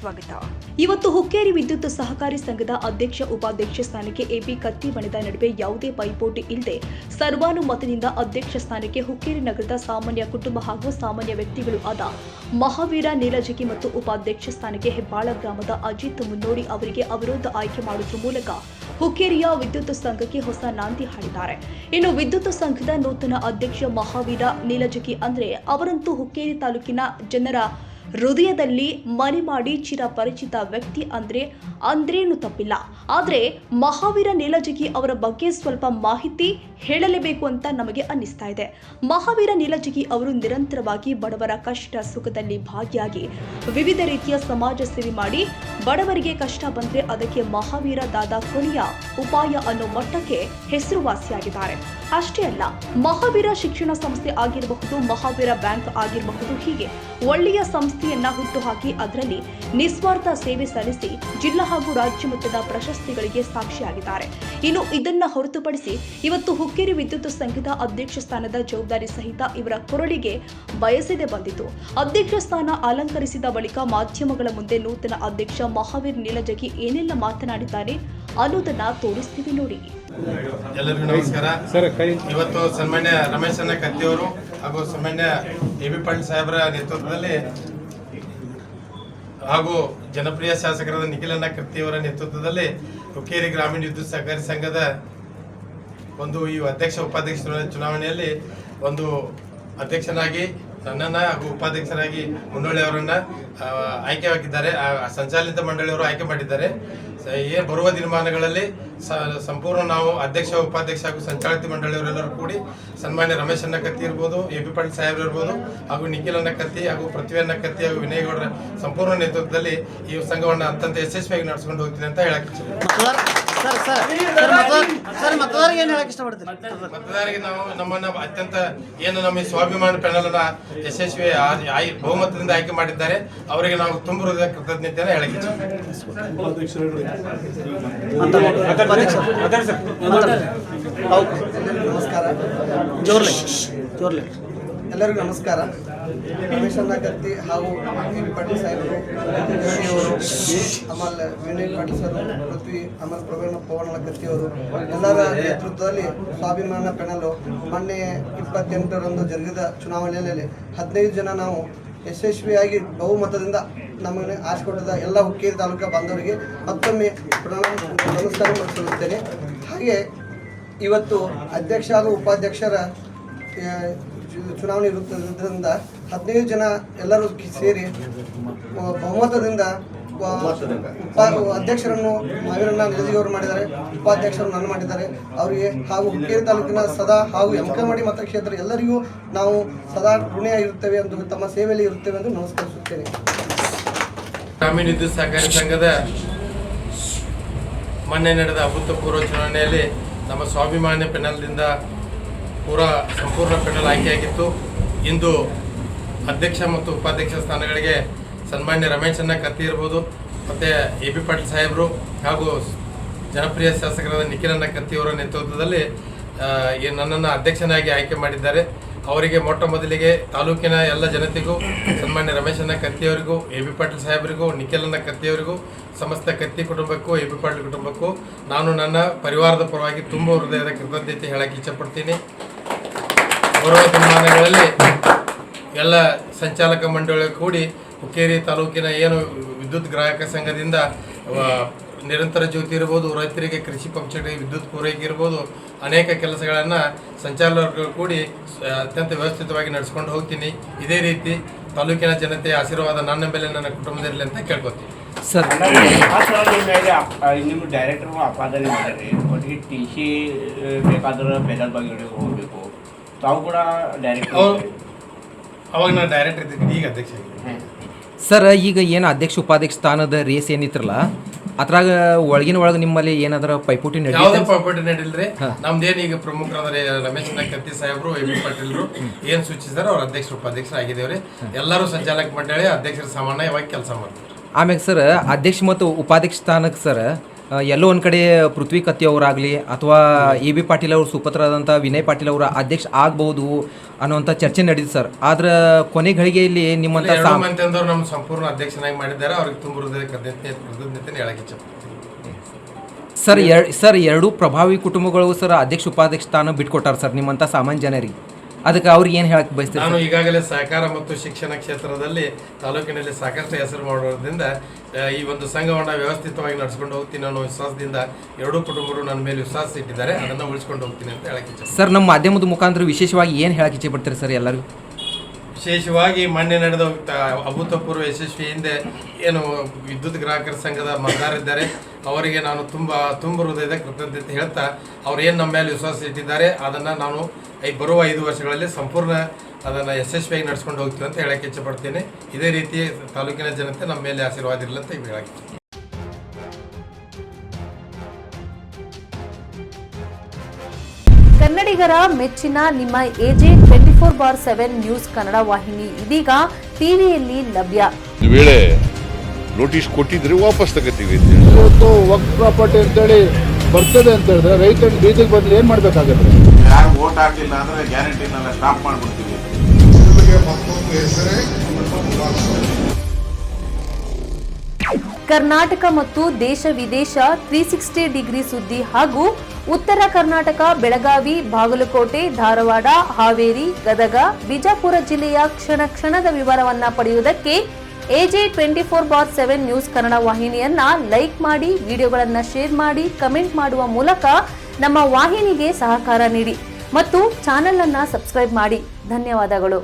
ಸ್ವಾಗತ. ಇವತ್ತು ಹುಕ್ಕೇರಿ ವಿದ್ಯುತ್ ಸಹಕಾರಿ ಸಂಘದ ಅಧ್ಯಕ್ಷ ಉಪಾಧ್ಯಕ್ಷ ಸ್ಥಾನಕ್ಕೆ ಎಬಿ ಕತ್ತಿಬಣದ ನಡುವೆ ಯಾವುದೇ ಪೈಪೋಟಿ ಇಲ್ಲದೆ ಸರ್ವಾನುಮತದಿಂದ ಅಧ್ಯಕ್ಷ ಸ್ಥಾನಕ್ಕೆ ಹುಕ್ಕೇರಿ ನಗರದ ಸಾಮಾನ್ಯ ಕುಟುಂಬ ಹಾಗೂ ಸಾಮಾನ್ಯ ವ್ಯಕ್ತಿಗಳು ಆದ ಮಹಾವೀರ ನೀಲಜಗಿ ಮತ್ತು ಉಪಾಧ್ಯಕ್ಷ ಸ್ಥಾನಕ್ಕೆ ಹೆಬ್ಬಾಳ ಗ್ರಾಮದ ಅಜಿತ್ ಮುನ್ನೋಡಿ ಅವರಿಗೆ ಅವಿರೋಧ ಆಯ್ಕೆ ಮಾಡುವ ಮೂಲಕ ಹುಕ್ಕೇರಿಯ ವಿದ್ಯುತ್ ಸಂಘಕ್ಕೆ ಹೊಸ ನಾಂದಿ ಹಾಡಿದ್ದಾರೆ. ಇನ್ನು ವಿದ್ಯುತ್ ಸಂಘದ ನೂತನ ಅಧ್ಯಕ್ಷ ಮಹಾವೀರ ನೀಲಜಗಿ ಅಂದ್ರೆ ಅವರಂತೂ ಹುಕ್ಕೇರಿ ತಾಲೂಕಿನ ಜನರ ಹೃದಯದಲ್ಲಿ ಮನೆ ಮಾಡಿ ಚಿರಪರಿಚಿತ ವ್ಯಕ್ತಿ ಅಂದ್ರೇನು ತಪ್ಪಿಲ್ಲ. ಆದರೆ ಮಹಾವೀರ ನೀಲಜಗಿ ಅವರ ಬಗ್ಗೆ ಸ್ವಲ್ಪ ಮಾಹಿತಿ ಹೇಳಲೇಬೇಕು ಅಂತ ನಮಗೆ ಅನ್ನಿಸ್ತಾ ಇದೆ. ಮಹಾವೀರ ನೀಲಜಗಿ ಅವರು ನಿರಂತರವಾಗಿ ಬಡವರ ಕಷ್ಟ ಸುಖದಲ್ಲಿ ಭಾಗಿಯಾಗಿ ವಿವಿಧ ರೀತಿಯ ಸಮಾಜ ಸೇವೆ ಮಾಡಿ ಬಡವರಿಗೆ ಕಷ್ಟ ಬಂದ್ರೆ ಅದಕ್ಕೆ ಮಹಾವೀರ ದಾದಾ ಕೊನೆಯ ಉಪಾಯ ಅನ್ನೋ ಮಟ್ಟಕ್ಕೆ ಹೆಸರುವಾಸಿಯಾಗಿದ್ದಾರೆ. ಅಷ್ಟೇ ಅಲ್ಲ, ಮಹಾವೀರ ಶಿಕ್ಷಣ ಸಂಸ್ಥೆ ಆಗಿರಬಹುದು, ಮಹಾವೀರ ಬ್ಯಾಂಕ್ ಆಗಿರಬಹುದು, ಹೀಗೆ ಒಳ್ಳೆಯ ಸಂಸ್ಥೆಯನ್ನ ಹುಟ್ಟುಹಾಕಿ ಅದರಲ್ಲಿ ನಿಸ್ವಾರ್ಥ ಸೇವೆ ಸಲ್ಲಿಸಿ ಜಿಲ್ಲಾ ಹಾಗೂ ರಾಜ್ಯ ಮಟ್ಟದ ಪ್ರಶಸ್ತಿಗಳಿಗೆ ಸಾಕ್ಷಿಯಾಗಿದ್ದಾರೆ. ಇನ್ನು ಇದನ್ನ ಹೊರತುಪಡಿಸಿ ಇವತ್ತು ಹುಕ್ಕೇರಿ ವಿದ್ಯುತ್ ಸಂಘದ ಅಧ್ಯಕ್ಷ ಸ್ಥಾನದ ಜವಾಬ್ದಾರಿ ಸಹಿತ ಇವರ ಕೊರಳಿಗೆ ಬಯಸದೆ ಬಂದಿತು. ಅಧ್ಯಕ್ಷ ಸ್ಥಾನ ಅಲಂಕರಿಸಿದ ಬಳಿಕ ಮಾಧ್ಯಮಗಳ ಮುಂದೆ ನೂತನ ಅಧ್ಯಕ್ಷ ಮಹಾವೀರ್ ನೀಲಜಗಿ ಏನೆಲ್ಲ ಮಾತನಾಡಿದ್ದಾರೆ ಅನ್ನೋದನ್ನ ತೋರಿಸ್ತೀವಿ ನೋಡಿ. ಎಲ್ಲರಿಗೂ ನಮಸ್ಕಾರ. ಇವತ್ತು ಸನ್ಮಾನ್ಯ ರಮೇಶ್ ಅಣ್ಣ ಕತ್ತಿಯವರು ಹಾಗೂ ಸನ್ಮಾನ್ಯ ಎಬಿ ಪಾಟೀಲ್ ಸಾಹೇಬರ ನೇತೃತ್ವದಲ್ಲಿ ಹಾಗೂ ಜನಪ್ರಿಯ ಶಾಸಕರಾದ ನಿಖಿಲಣ್ಣ ಕತ್ತಿಯವರ ನೇತೃತ್ವದಲ್ಲಿ ಹುಕ್ಕೇರಿ ಗ್ರಾಮೀಣ ವಿದ್ಯುತ್ ಸಹಕಾರಿ ಸಂಘದ ಒಂದು ಈ ಅಧ್ಯಕ್ಷ ಉಪಾಧ್ಯಕ್ಷ ಚುನಾವಣೆಯಲ್ಲಿ ಒಂದು ಅಧ್ಯಕ್ಷನಾಗಿ ನನ್ನನ್ನು ಹಾಗೂ ಉಪಾಧ್ಯಕ್ಷರಾಗಿ ಮುನ್ನೋಳಿ ಅವರನ್ನ ಆಯ್ಕೆಯಾಗಿದ್ದಾರೆ. ಸಂಚಾಲಿತ ಮಂಡಳಿಯವರು ಆಯ್ಕೆ ಮಾಡಿದ್ದಾರೆ. ಬರುವ ದಿನಮಾನಗಳಲ್ಲಿ ಸಂಪೂರ್ಣ ನಾವು ಅಧ್ಯಕ್ಷ ಉಪಾಧ್ಯಕ್ಷ ಹಾಗೂ ಸಂಚಾಲಿತ ಮಂಡಳಿಯವರೆಲ್ಲರೂ ಕೂಡಿ ಸನ್ಮಾನ್ಯ ರಮೇಶ್ ಅಣ್ಣ ಕತ್ತಿ ಇರ್ಬೋದು, ಎಬಿ ಪಾಟೀಲ್ ಸಾಹೇಬ್ರು ಇರ್ಬೋದು, ಹಾಗೂ ನಿಖಿಲಣ್ಣ ಕತ್ತಿ ಹಾಗೂ ಪೃಥ್ವಿಯಣ್ಣ ಕತ್ತಿ ಹಾಗೂ ವಿನಯಗೌಡರ ಸಂಪೂರ್ಣ ನೇತೃತ್ವದಲ್ಲಿ ಈ ಸಂಘವನ್ನು ಅತ್ಯಂತ ಯಶಸ್ವಿಯಾಗಿ ನಡೆಸಿಕೊಂಡು ಹೋಗ್ತೀನಿ ಅಂತ ಹೇಳಕ್ ಮತದಾರರಿಗೆ ನಾವು ನಮ್ಮನ್ನ ಅತ್ಯಂತ ಏನು ನಮ್ಮ ಸ್ವಾಭಿಮಾನ ಪ್ಯಾನಲ್ ಅನ್ನ ಯಶಸ್ವಿ ಬಹುಮತದಿಂದ ಆಯ್ಕೆ ಮಾಡಿದ್ದಾರೆ. ಅವರಿಗೆ ನಾವು ತುಂಬ ಹೃದಯ ಕೃತಜ್ಞತೆಯನ್ನು ಹೇಳಕ್ಕೆ ನಮಸ್ಕಾರ. ಎಲ್ಲರಿಗೂ ನಮಸ್ಕಾರ. ರಮೇಶ್ ಅಣ್ಣ ಕತ್ತಿ ಹಾಗೂ ಎಬಿ ಪಾಟೀಲ್ ಸಾಹೇಬರು, ಆಮೇಲೆ ವಿನಯ್ ಪಾಟೀಲ್ ಸರ್, ಪೃಥ್ವಿ, ಆಮೇಲೆ ಪವನ ಕತ್ತಿಯವರು ಎಲ್ಲರ ನೇತೃತ್ವದಲ್ಲಿ ಸ್ವಾಭಿಮಾನ ಪ್ಯಾನಲ್ ಮೊನ್ನೆ 28ರಂದು ಜರುಗಿದ ಚುನಾವಣೆಯಲ್ಲಿ 15 ಜನ ನಾವು ಯಶಸ್ವಿಯಾಗಿ ಬಹುಮತದಿಂದ ನಮಗೆ ಆರಿಸಿಕೊಟ್ಟಿದ್ದ ಎಲ್ಲ ಹುಕ್ಕೇರಿ ತಾಲೂಕಾ ಬಾಂಧವರಿಗೆ ಮತ್ತೊಮ್ಮೆ ನಮಸ್ಕಾರ ಸಲ್ಲಿಸುತ್ತೇನೆ. ಹಾಗೆ ಇವತ್ತು ಅಧ್ಯಕ್ಷ ಹಾಗೂ ಉಪಾಧ್ಯಕ್ಷರ ಚುನಾವಣೆ ಇರುವುದರಿಂದ 15 ಜನ ಎಲ್ಲರೂ ಸೇರಿ ಬಹುಮತದಿಂದ ಅಧ್ಯಕ್ಷರನ್ನು ಮಹಾವೀರಣ್ಣ ನೀಲಜಗಿ ಅವರು ಮಾಡಿದ್ದಾರೆ, ಉಪಾಧ್ಯಕ್ಷರನ್ನು ನಾನು ಮಾಡಿದ್ದಾರೆ. ಅವರಿಗೆ ಹಾಗೂ ಹುಕ್ಕೇರಿ ತಾಲೂಕಿನ ಸದಾ ಹಾಗೂ ಯಮಕನಮಡಿ ಮತಕ್ಷೇತ್ರ ಎಲ್ಲರಿಗೂ ನಾವು ಸದಾ ಋಣಿಯಾಗಿರುತ್ತೇವೆ ಎಂದು ತಮ್ಮ ಸೇವೆಯಲ್ಲಿ ಇರುತ್ತೇವೆ ಎಂದು ನಮಸ್ಕರಿಸುತ್ತೇನೆ. ಗ್ರಾಮೀಣ ವಿದ್ಯುತ್ ಸಹಕಾರಿ ಸಂಘದ ಮೊನ್ನೆ ನಡೆದ ಅಭೂತಪೂರ್ವ ಚುನಾವಣೆಯಲ್ಲಿ ನಮ್ಮ ಸ್ವಾಭಿಮಾನ್ಯ ಪೆನಲ್ದಿಂದ ಸಂಪೂರ್ಣ ಪೆನಲ್ ಆಯ್ಕೆಯಾಗಿತ್ತು. ಇಂದು ಅಧ್ಯಕ್ಷ ಮತ್ತು ಉಪಾಧ್ಯಕ್ಷ ಸ್ಥಾನಗಳಿಗೆ ಸನ್ಮಾನ್ಯ ರಮೇಶ್ ಅಣ್ಣ ಕತ್ತಿ ಇರ್ಬೋದು, ಮತ್ತು ಎಬಿ ಪಾಟೀಲ್ ಸಾಹೇಬರು ಹಾಗೂ ಜನಪ್ರಿಯ ಶಾಸಕರಾದ ನಿಖಿಲಣ್ಣ ಕತ್ತಿಯವರ ನೇತೃತ್ವದಲ್ಲಿ ನನ್ನನ್ನು ಅಧ್ಯಕ್ಷನಾಗಿ ಆಯ್ಕೆ ಮಾಡಿದ್ದಾರೆ. ಅವರಿಗೆ ಮೊಟ್ಟ ಮೊದಲಿಗೆ ತಾಲೂಕಿನ ಎಲ್ಲ ಜನತೆಗೂ, ಸನ್ಮಾನ್ಯ ರಮೇಶ್ ಅಣ್ಣ ಕತ್ತಿಯವರಿಗೂ, ಎಬಿ ಪಾಟೀಲ್ ಸಾಹೇಬರಿಗೂ, ನಿಖಿಲಣ್ಣ ಕತ್ತಿಯವರಿಗೂ, ಸಮಸ್ತ ಕತ್ತಿ ಕುಟುಂಬಕ್ಕೂ, ಎಬಿ ಪಾಟೀಲ್ ಕುಟುಂಬಕ್ಕೂ ನಾನು ನನ್ನ ಪರಿವಾರದ ಪರವಾಗಿ ತುಂಬ ಹೃದಯದ ಕೃತಜ್ಞತೆ ಹೇಳಕ್ಕೆ ಇಚ್ಛಪಡ್ತೀನಿ. ಬರುವ ದಿನಮಾನಗಳಲ್ಲಿ ಎಲ್ಲ ಸಂಚಾಲಕ ಮಂಡಳಿ ಕೂಡಿ ಹುಕ್ಕೇರಿ ತಾಲೂಕಿನ ಏನು ವಿದ್ಯುತ್ ಗ್ರಾಹಕ ಸಂಘದಿಂದ ನಿರಂತರ ಜ್ಯೋತಿ ಇರ್ಬೋದು, ರೈತರಿಗೆ ಕೃಷಿ ಪಂಪ್ಸೆಟ್ಗೆ ವಿದ್ಯುತ್ ಪೂರೈಕೆ ಇರ್ಬೋದು, ಅನೇಕ ಕೆಲಸಗಳನ್ನು ಸಂಚಾಲಕರು ಕೂಡಿ ಅತ್ಯಂತ ವ್ಯವಸ್ಥಿತವಾಗಿ ನಡೆಸ್ಕೊಂಡು ಹೋಗ್ತೀನಿ. ಇದೇ ರೀತಿ ತಾಲೂಕಿನ ಜನತೆಯ ಆಶೀರ್ವಾದ ನನ್ನ ಮೇಲೆ ನನ್ನ ಕುಟುಂಬದಲ್ಲಿ ಅಂತ ಕೇಳ್ಕೊತೀನಿ. ಸರ್, ನಿಮ್ಮ ಡೈರೆಕ್ಟರ್ ಅಪಾದನೆ ಮಾಡಿರಿ, ಒಟ್ಟಿಗೆ TC ಬೇಕಾದ್ರೆ ಬೆದರ್ ಬಗ್ಗೆ ಹೋಗಬೇಕು, ತಾವು ಕೂಡ ಡೈರೆಕ್ಟರ್ ಅವಾಗ ನಾನು ಡೈರೆಕ್ಟರ್ ಇದ್ದೀನಿ, ಈಗ ಅಧ್ಯಕ್ಷ ಆಗಿದ್ದೀನಿ. ಸರ್, ಈಗ ಏನು ಅಧ್ಯಕ್ಷ ಉಪಾಧ್ಯಕ್ಷ ಸ್ಥಾನದ ರೇಸ್ ಏನಿತ್ರಲ್ಲ ಅದ್ರಾಗ ಒಳಗೆ ನಿಮ್ಮಲ್ಲಿ ಏನಾದ್ರ ಪೈಪೋಟಿ ಯಾವುದೇ ಪೈಪೋಟಿ ನಡೀಲ್ರಿ. ನಮ್ದೇನು ಈಗ ಪ್ರಮುಖರಾದ್ರೆ ರಮೇಶ್ ಕತ್ತಿ ಸಾಹೇಬರು, ಎಬಿ ಪಾಟೀಲ್ರು ಏನ್ ಸೂಚಿಸಿದಾರೆ ಅವ್ರ ಅಧ್ಯಕ್ಷ ಉಪಾಧ್ಯಕ್ಷರು ಆಗಿದ್ದೇವ್ರಿ. ಎಲ್ಲರೂ ಸಂಚಾಲಕ ಮಂಡಳಿ ಅಧ್ಯಕ್ಷರ ಸಾಮಾನ್ಯವಾಗಿ ಕೆಲಸ ಮಾಡ್ತಾರೆ. ಆಮ್ಯಾಗ ಸರ್, ಅಧ್ಯಕ್ಷ ಮತ್ತು ಉಪಾಧ್ಯಕ್ಷ ಸ್ಥಾನಕ್ಕೆ ಸರ್ ಎಲ್ಲೋ ಒಂದು ಕಡೆ ಪೃಥ್ವಿ ಕತ್ತಿ ಅವರಾಗಲಿ ಅಥವಾ ಎ ಬಿ ಪಾಟೀಲ್ ಅವರು ಸುಪುತ್ರರಾದಂಥ ವಿನಯ್ ಪಾಟೀಲ್ ಅವರ ಅಧ್ಯಕ್ಷ ಆಗ್ಬೋದು ಅನ್ನುವಂಥ ಚರ್ಚೆ ನಡೆದಿದೆ ಸರ್. ಆದ್ರೆ ಕೊನೆ ಘಳಿಗೆಯಲ್ಲಿ ನಿಮ್ಮಂಥ ಮಂದಿ ಅಂದವ್ರು ನಮ್ಮ ಸಂಪೂರ್ಣ ಅಧ್ಯಕ್ಷನಾಗಿ ಮಾಡಿದ್ದಾರೆ. ಅವ್ರಿಗೆ ತುಂಬ ಕೃತಜ್ಞತೆ ಹೇಳಕ್ಕೆ ಇಚ್ಛೆ ಸರ್ ಎರಡೂ ಪ್ರಭಾವಿ ಕುಟುಂಬಗಳು ಸರ್ ಅಧ್ಯಕ್ಷ ಉಪಾಧ್ಯಕ್ಷ ಸ್ಥಾನ ಬಿಟ್ಕೊಟ್ಟಾರ ಸರ್ ನಿಮ್ಮಂಥ ಸಾಮಾನ್ಯ ಜನರಿಗೆ. ಅದಕ್ಕೆ ಅವ್ರಿಗೆ ಏನು ಹೇಳಕ್ಕೆ ಬಯಸ್ತೀವಿ? ನಾನು ಈಗಾಗಲೇ ಸಹಕಾರ ಮತ್ತು ಶಿಕ್ಷಣ ಕ್ಷೇತ್ರದಲ್ಲಿ ತಾಲೂಕಿನಲ್ಲಿ ಸಾಕಷ್ಟು ಹೆಸರು ಮಾಡೋದ್ರಿಂದ ಈ ಒಂದು ಸಂಘವನ್ನು ವ್ಯವಸ್ಥಿತವಾಗಿ ನಡೆಸ್ಕೊಂಡು ಹೋಗ್ತೀನಿ ಅನ್ನೋ ವಿಶ್ವಾಸದಿಂದ ಎರಡೂ ಕುಟುಂಬಗಳು ನನ್ನ ಮೇಲೆ ವಿಶ್ವಾಸ ಇಟ್ಟಿದ್ದಾರೆ. ಅದನ್ನು ಉಳಿಸ್ಕೊಂಡು ಹೋಗ್ತೀನಿ ಅಂತ ಹೇಳಕ್ಕೆ ಇಚ್ಛೆ. ಸರ್, ನಮ್ಮ ಮಾಧ್ಯಮದ ಮುಖಾಂತರ ವಿಶೇಷವಾಗಿ ಏನು ಹೇಳಕ್ಕೆ ಇಚ್ಛೆ ಪಡ್ತೀರಿ ಸರ್ ಎಲ್ಲರಿಗೂ? ವಿಶೇಷವಾಗಿ ಮೊನ್ನೆ ನಡೆದ ಅಭೂತಪೂರ್ವ ಯಶಸ್ವಿ ಹಿಂದೆ ಏನು ವಿದ್ಯುತ್ ಗ್ರಾಹಕರ ಸಂಘದ ಮತದಾರರಿದ್ದಾರೆ ಅವರಿಗೆ ನಾನು ತುಂಬ ಹೃದಯದ ಕೃತಜ್ಞತೆ ಹೇಳ್ತಾ ಅವ್ರು ಏನು ನಮ್ಮ ಮೇಲೆ ವಿಶ್ವಾಸ ಇಟ್ಟಿದ್ದಾರೆ ಅದನ್ನು ನಾನು ಬರುವ 5 ವರ್ಷಗಳಲ್ಲಿ ಸಂಪೂರ್ಣ ಅದನ್ನು ಯಶಸ್ವಿಯಾಗಿ ನಡೆಸ್ಕೊಂಡು ಹೋಗ್ತೀವಿ ಅಂತ ಹೇಳಕ್ಕೆ ಇಚ್ಛೆ ಪಡ್ತೀನಿ. ಇದೇ ರೀತಿ ತಾಲೂಕಿನ ಜನತೆ ನಮ್ಮ ಮೇಲೆ ಆಶೀರ್ವಾದ ಇರಲಿ ಅಂತ ಹೇಳಕ್ಕೆ. ಕನ್ನಡಿಗರ ಮೆಚ್ಚಿನ ನಿಮ್ಮ AJ 24/7 ನ್ಯೂಸ್ ಕನ್ನಡ ವಾಹಿನಿ ಇದೀಗ ಟಿವಿಯಲ್ಲಿ ಲಭ್ಯ. ವೇಳೆ ನೋಟಿಸ್ ಕೊಟ್ಟಿದ್ರೆ ವಾಪಸ್ ತಗೋತೀವಿ. ಇವತ್ತು ವಕ್ಫ್ ಪ್ರಾಪರ್ಟಿ ಅಂತೇಳಿ ಬರ್ತದೆ ಅಂತ ಹೇಳಿದ್ರೆ ರೈತರು ಬೀದಿಗೆ ಬಂದ್ರೆ ಏನ್ ಮಾಡ್ಬೇಕಾಗತ್ತೆ? ಯಾರು ವೋಟ್ ಹಾಕಿಲ್ಲ ಅಂದ್ರೆ ಗ್ಯಾರಂಟಿನೆಲ್ಲ ಸ್ಟಾಪ್ ಮಾಡ್ಬಿಡ್ತೀವಿ. ಕರ್ನಾಟಕ ಮತ್ತು ದೇಶ ವಿದೇಶ 360 ಡಿಗ್ರಿ ಸುದ್ದಿ ಹಾಗೂ ಉತ್ತರ ಕರ್ನಾಟಕ ಬೆಳಗಾವಿ, ಬಾಗಲಕೋಟೆ, ಧಾರವಾಡ, ಹಾವೇರಿ, ಗದಗ, ಬಿಜಾಪುರ ಜಿಲ್ಲೆಯ ಕ್ಷಣದ ವಿವರವನ್ನ ಪಡೆಯುವುದಕ್ಕೆ AJ 24/7 ನ್ಯೂಸ್ ಕನ್ನಡ ವಾಹಿನಿಯನ್ನ ಲೈಕ್ ಮಾಡಿ, ವಿಡಿಯೋಗಳನ್ನ ಶೇರ್ ಮಾಡಿ, ಕಮೆಂಟ್ ಮಾಡುವ ಮೂಲಕ ನಮ್ಮ ವಾಹಿನಿಗೆ ಸಹಕಾರ ನೀಡಿ ಮತ್ತು ಚಾನೆಲ್ ಅನ್ನ ಸಬ್ಸ್ಕ್ರೈಬ್ ಮಾಡಿ. ಧನ್ಯವಾದಗಳು.